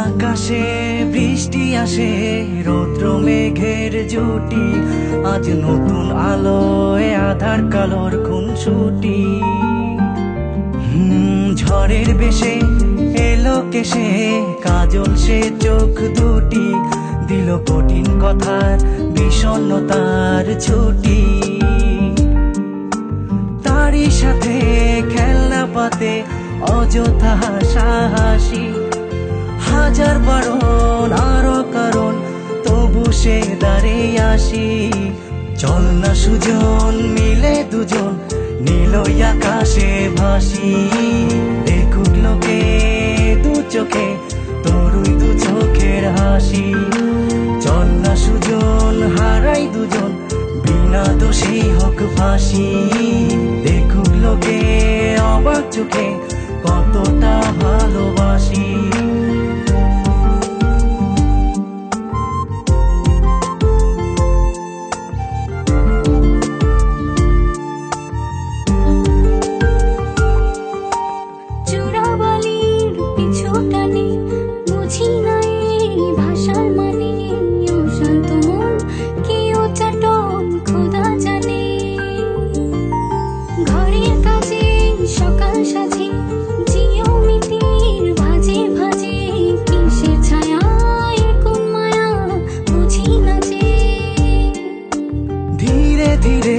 আকাশে বৃষ্টি আসে, রৌদ্র মেঘের জুটি, আজ নতুন আলোয় আধার কালোর খুনসুটি। ঝড়ের বেশে এলো কেসে, কাজল সে চোখ দুটি, দিল কঠিন কথার বিষণ্ণতার ছুটি। তারই সাথে খেলনা পাতে অযথা হাসাহাসি, হাজার বারণ আরো কারণ তবু সে দাঁড়িয়ে আসি। চল না সুজন মিলে দুজন নীলই আকাশে ভাসি, দেখুক লোকে দু চোখে তোরই দু চোখের হাসি। চল না সুজন হারাই দুজন বিনা দোষী হোক ফাঁসি, দেখুক লোকে অবাক চোখে কতটা ভালোবাসি। ধীরে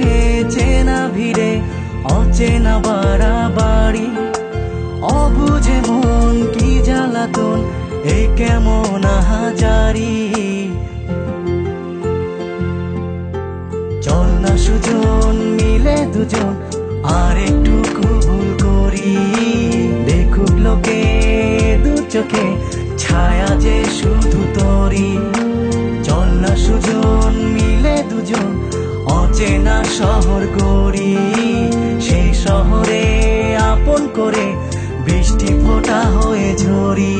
চেনা ভিড়ে অচেনা বাড়াবাড়ি, অবুঝে মন কি জ্বালাতন এ কেমন আহাজারি। চল না সুজন মিলে দুজন আর একটু ভুল করি, দেখুক লোকে দু চোখে ছায়া যে শুধু তোরি। চল না সুজন মিলে দুজন অচেনা শহর গড়ি, সেই শহরে আপন করে বৃষ্টি ফোঁটা হয়ে ঝরি।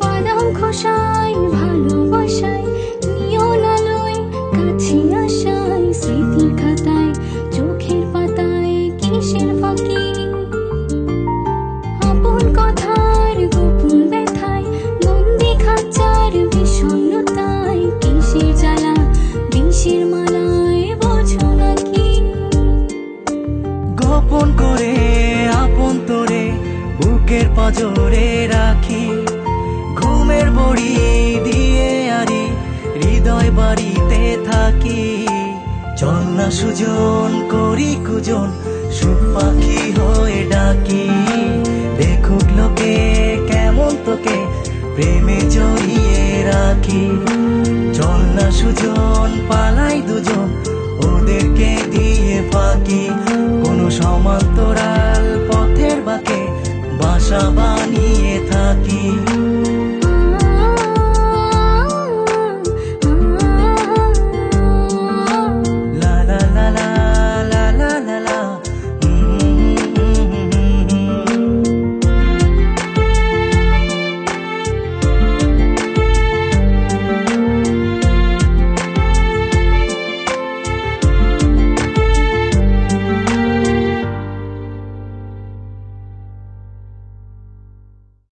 বাদাম খোসায় ভালোবাসায় নিয়ন আলোয় কাছে আসায়, স্মৃতির খাতায় চোখের পাতায় কিসের ফাঁকি। আপন কথার গোপন ব্যথায় বন্দি খাঁচার বিষণ্ণতায়, কিসের জ্বালা বিষের মালায় বোঝো নাকি। গোপন করে আপন তোরে বুকের পাজরে রাখি, ঘুমের বড়ি দিয়ে আরি হৃদয় বাড়িতে থাকি। চল না সুজন করি কুজন সুখ পাখি হয়ে ডাকি, দেখুক লোকে কেমন তোকে প্রেমে জড়িয়ে রাখি। চল না সুজন পালাই দুজন ওদেরকে দিয়ে ফাঁকি, কোনো সমান্তরাল পথের বাঁকে বাসা বানিয়ে থাকি।